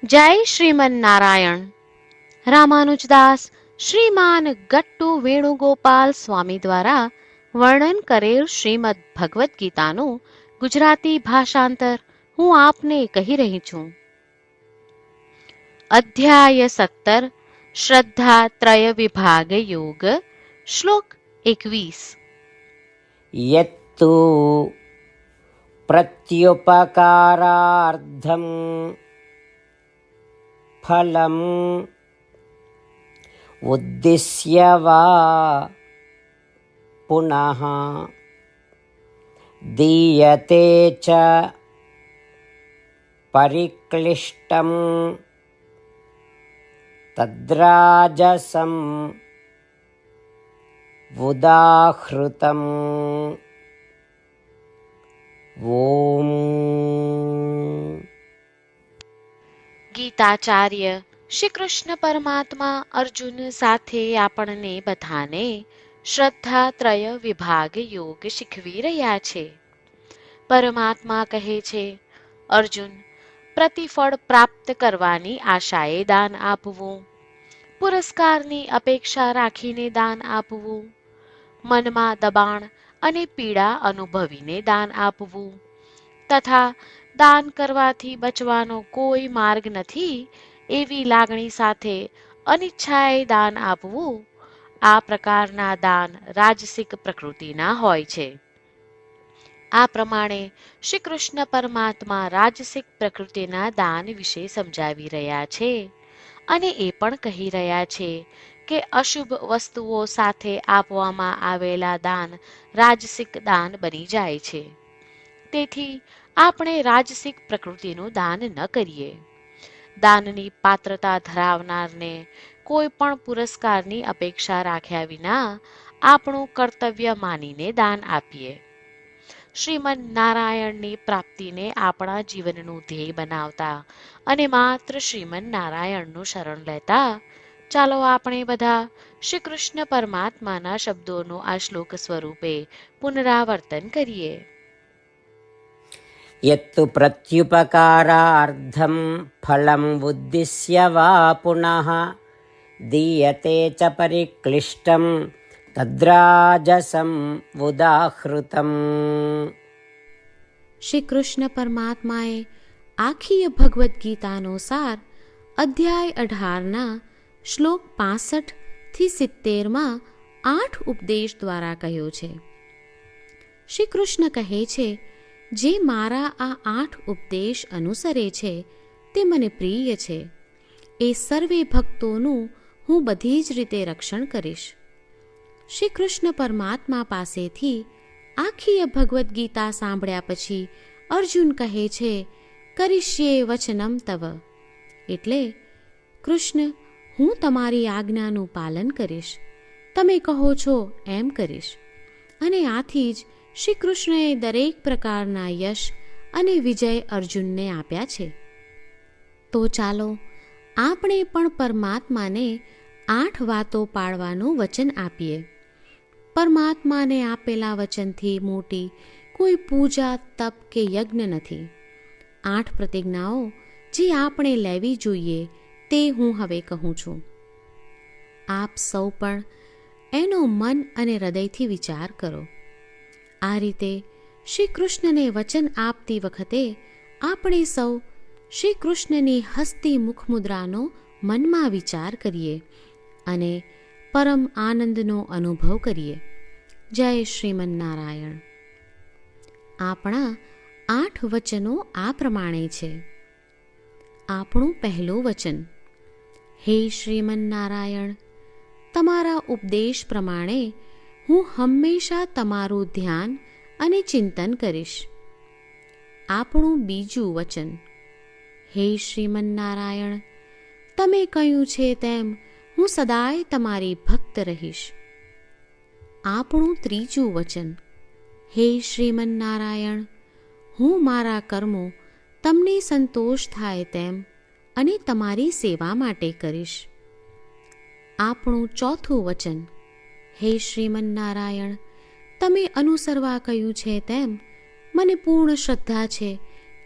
જય શ્રીમન નારાયણ. રામાનુજદાસ શ્રીમાન ગટ્ટુ વેણુગોપાલ સ્વામી દ્વારા વર્ણન કરેલ શ્રીમદ ભગવદ્ ગીતાનું ગુજરાતી ભાષાંતર હું આપને કહી રહી છું. અધ્યાય 17 શ્રદ્ધા ત્રય વિભાગ યોગ. શ્લોક 21. યત્તુ પ્રત્યુપકારાર્ધમ ફલમ ઉદ્દિશ્ય વા પુનઃ દીયતે ચ પરિક્લિષ્ટમ તદ્રાજસં ઉદાહૃતમ. ઓમ. ગીતાચાર્ય શ્રી કૃષ્ણ પરમાત્મા અર્જુન સાથે આપણને બધાને શ્રદ્ધા ત્રય વિભાગ યોગ શીખવી રહ્યા છે. પરમાત્મા કહે છે, અર્જુન, પ્રતિફળ પ્રાપ્ત કરવાની આશાએ દાન આપવું, પુરસ્કારની અપેક્ષા રાખીને દાન આપવું, મનમાં દબાણ અને પીડા અનુભવીને દાન આપવું તથા દાન કરવાથી બચવાનો કોઈ માર્ગ નથી એવી લાગણી સાથે અનિચ્છાએ દાન આપવું, આ પ્રકારના દાન રાજસિક પ્રકૃતિના હોય છે. આ પ્રમાણે શ્રી કૃષ્ણ પરમાત્મા રાજસિક પ્રકૃતિના દાન વિશે સમજાવી રહ્યા છે અને એ પણ કહી રહ્યા છે કે અશુભ વસ્તુઓ સાથે આપવામાં આવેલા દાન રાજસિક દાન બની જાય છે. તેથી આપણે રાજસિક પ્રકૃતિનું દાન ન કરીએ. દાનની પાત્રતા ધરાવનારને કોઈ પણ પુરસ્કારની અપેક્ષા રાખ્યા વિના આપણું કર્તવ્ય માનીને દાન આપીએ. શ્રીમન નારાયણની પ્રાપ્તિને આપણા જીવનનું ધ્યેય બનાવતા અને માત્ર શ્રીમન નારાયણનું શરણ લેતા ચાલો આપણે બધા શ્રી કૃષ્ણ પરમાત્માના શબ્દોનું આ શ્લોક સ્વરૂપે પુનરાવર્તન કરીએ. યત્તુ પ્રત્યુપકારાર્ધમ ફલમ ઉદ્દિશ્ય વા પુનઃ દીયતે ચ પરિક્લિષ્ટમ તદ્રાજસં ઉદાહૃતમ. શ્રી કૃષ્ણ પરમાત્માએ આખી ભગવદ્ ગીતાનો સાર અધ્યાય 18ના શ્લોક 65 થી 70માં 8 ઉપદેશ દ્વારા કહ્યો છે. શ્રી કૃષ્ણ કહે છે, જે મારા આ 8 ઉપદેશ અનુસરે છે તે મને પ્રિય છે. એ સર્વે ભક્તોનું હું બધી જ રીતે રક્ષણ કરીશ. શ્રી કૃષ્ણ પરમાત્મા પાસેથી આખી ભગવદ્ ગીતા સાંભળ્યા પછી અર્જુન કહે છે, કરીશ્યે વચનમ તવ, એટલે કૃષ્ણ, હું તમારી આજ્ઞાનું પાલન કરીશ, તમે કહો છો એમ કરીશ. અને આથી જ શ્રી કૃષ્ણએ દરેક પ્રકારના યશ અને વિજય અર્જુનને આપ્યા છે. તો ચાલો આપણે પણ પરમાત્માને 8 વાતો પાળવાનું વચન આપીએ. પરમાત્માને આપેલા વચનથી મોટી કોઈ પૂજા, તપ કે યજ્ઞ નથી. 8 પ્રતિજ્ઞાઓ જે આપણે લેવી જોઈએ તે હું હવે કહું છું. આપ સૌ પણ એનો મન અને હૃદયથી વિચાર કરો. આ રીતે શ્રી કૃષ્ણને વચન આપતી વખતે આપણે સૌ શ્રી કૃષ્ણની હસતી મુખમુદ્રાનો મનમાં વિચાર કરીએ અને પરમ આનંદનો અનુભવ કરીએ. જય શ્રીમન નારાયણ. આપણા 8 વચનો આ પ્રમાણે છે. આપણું પહેલું વચન, હે શ્રીમન નારાયણ, તમારા ઉપદેશ પ્રમાણે હું હંમેશા તમારું ધ્યાન અને ચિંતન કરીશ. આપણું બીજું વચન, હે શ્રીમન નારાયણ, તમે કહ્યું છે તેમ હું સદાય તમારી ભક્ત રહીશ. આપણું ત્રીજું વચન, હે શ્રીમન નારાયણ, હું મારા કર્મો તમને સંતોષ થાય તેમ અને તમારી સેવા માટે કરીશ. આપણું ચોથું વચન, હે શ્રીમન નારાયણ, તમે અનુસરવા કહ્યું છે તેમ મને પૂર્ણ શ્રદ્ધા છે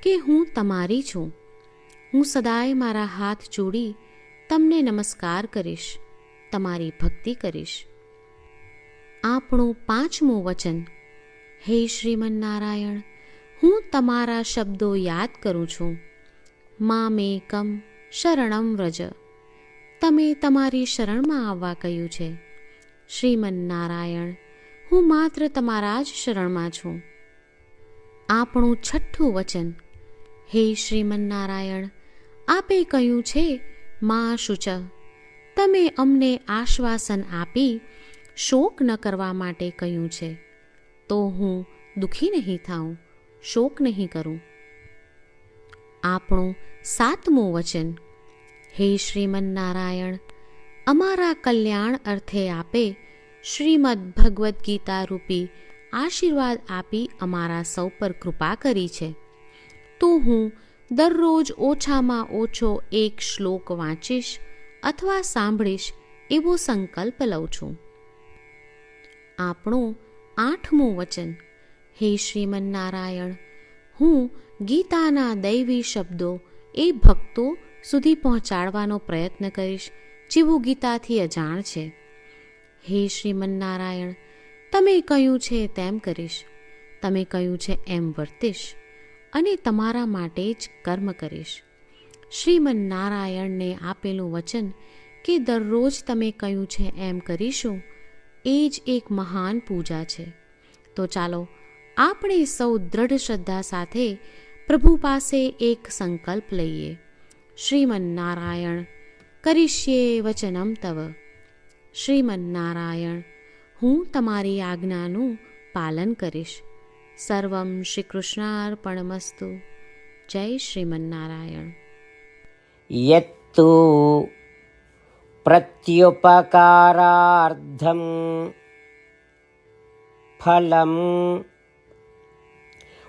કે હું તમારી છું. હું સદાય મારા હાથ જોડી તમને નમસ્કાર કરીશ, તમારી ભક્તિ કરીશ. આપણું 5મું વચન. હે શ્રીમન્નારાયણ, હું તમારા શબ્દો યાદ કરું છું. મામેકમ શરણમ વ્રજ. તમે તમારી શરણમાં આવવા કહ્યું છે. શ્રીમન્નારાયણ, હું માત્ર તમારા જ શરણમાં છું. આપણું 6થું વચન. હે શ્રીમન્નારાયણ, આપે કહ્યું છે મા શુચ. તમે અમને આશ્વાસન આપી શોક ન કરવા માટે કહ્યું છે, તો હું દુઃખી નહીં થાઉં, શોક નહીં કરું. આપણું 7મું વચન. હે શ્રીમન્નારાયણ, અમારા કલ્યાણ અર્થે આપે શ્રીમદ્ ભગવદ્ ગીતા રૂપી આશીર્વાદ આપી અમારા સૌ પર કૃપા કરી છે, તો હું દરરોજ ઓછામાં ઓછો 1 શ્લોક વાંચીશ અથવા સાંભળીશ એવો સંકલ્પ લઉં છું. આપણું 8મું વચન. હે શ્રીમન્નારાયણ, હું ગીતાના દૈવી શબ્દો એ ભક્તો સુધી પહોંચાડવાનો પ્રયત્ન કરીશ જેઓ ગીતાથી અજાણ છે. હે શ્રીમન્નારાયણ, તમે કહ્યું છે તેમ કરીશ, તમે કહ્યું છે એમ વર્તીશ અને તમારા માટે જ કર્મ કરીશ. શ્રીમન્નારાયણને આપેલું વચન કે દરરોજ તમે કહ્યું છે એમ કરીશું, એ જ એક મહાન પૂજા છે. તો ચાલો આપણે સૌ દ્રઢ શ્રદ્ધા સાથે પ્રભુ પાસે એક સંકલ્પ લઈએ. શ્રીમન્નારાયણ, કરીશ્યે વચનમ તવ. શ્રીમન્નારાયણ, હું તમારી આજ્ઞાનું પાલન કરીશ. સર્વમ શ્રી કૃષ્ણાર્પણમસ્તુ. જય શ્રીમન્નારાયણ. યત્તુ પ્રત્યુપકારાર્ધમ ફલમ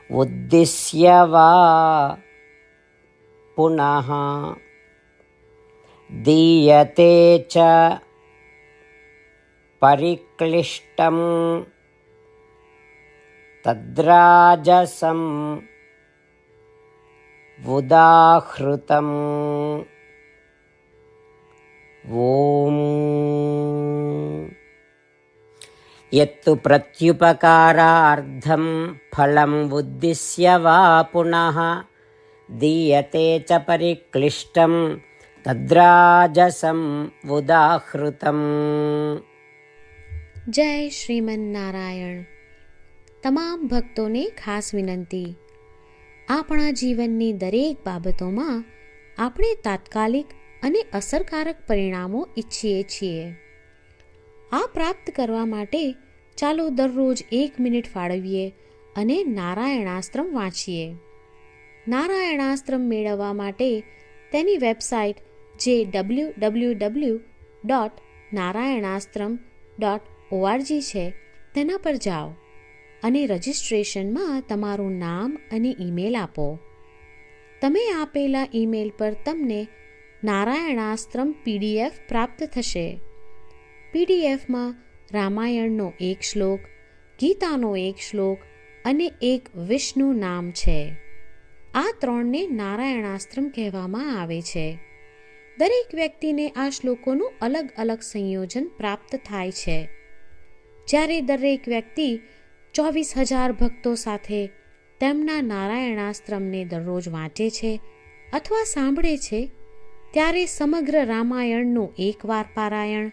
ઉદ્દિશ્ય વા પુનઃ દીયતે ચ પરિક્લિષ્ટમ તદ્રાજસં ઉદાહૃતમ. ઓમ. યત્તુ પ્રત્યુપકારાર્ધમ ફલમ ઉદ્દિશ્ય વા પુનઃ દીયતે ચ પરિક્લિષ્ટમ તદ્રાજસં ઉદાહૃતમ. જય શ્રીમન્નારાયણ. તમામ ભક્તોને ખાસ વિનંતી. આપણા જીવનની દરેક બાબતોમાં આપણે તાત્કાલિક અને અસરકારક પરિણામો ઈચ્છીએ છીએ. આ પ્રાપ્ત કરવા માટે ચાલો દરરોજ 1 મિનિટ ફાળવીએ અને નારાયણાસ્ત્રમ વાંચીએ. નારાયણાસ્ત્રમ મેળવવા માટે તેની વેબસાઇટ જે www.narayanaastram.org છે તેના પર જાઓ અને રજિસ્ટ્રેશનમાં તમારું નામ અને ઈમેલ આપો. તમે આપેલા ઈમેલ પર તમને નારાયણાસ્ત્રમ PDF પ્રાપ્ત થશે. PDFમાં રામાયણનો 1 શ્લોક, ગીતાનો 1 શ્લોક અને 1 વિષ્ણુ નામ છે. આ 3ને નારાયણાસ્ત્રમ કહેવામાં આવે છે. દરેક વ્યક્તિને આ શ્લોકોનું અલગ અલગ સંયોજન પ્રાપ્ત થાય છે. જ્યારે દરેક વ્યક્તિ 24,000 ભક્તો સાથે તેમના નારાયણાસ્ત્રમને દરરોજ વાંચે છે અથવા સાંભળે છે, ત્યારે સમગ્ર રામાયણનું 1 વાર પારાયણ,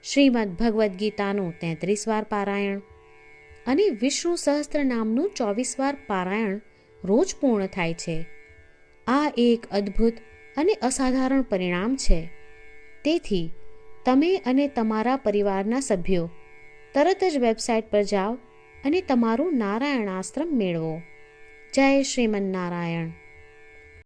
શ્રીમદ્ ભગવદ્ ગીતાનું 33 વાર પારાયણ અને વિષ્ણુ સહસ્ત્ર નામનું 24 વાર પારાયણ રોજ પૂર્ણ થાય છે. આ એક અદ્ભુત અને અસાધારણ પરિણામ છે. તેથી તમે અને તમારા પરિવારના સભ્યો તરત જ વેબસાઇટ પર જાઓ અને તમારું નારાયણાસ્ત્રમ મેળવો. જય શ્રીમન્નારાયણ.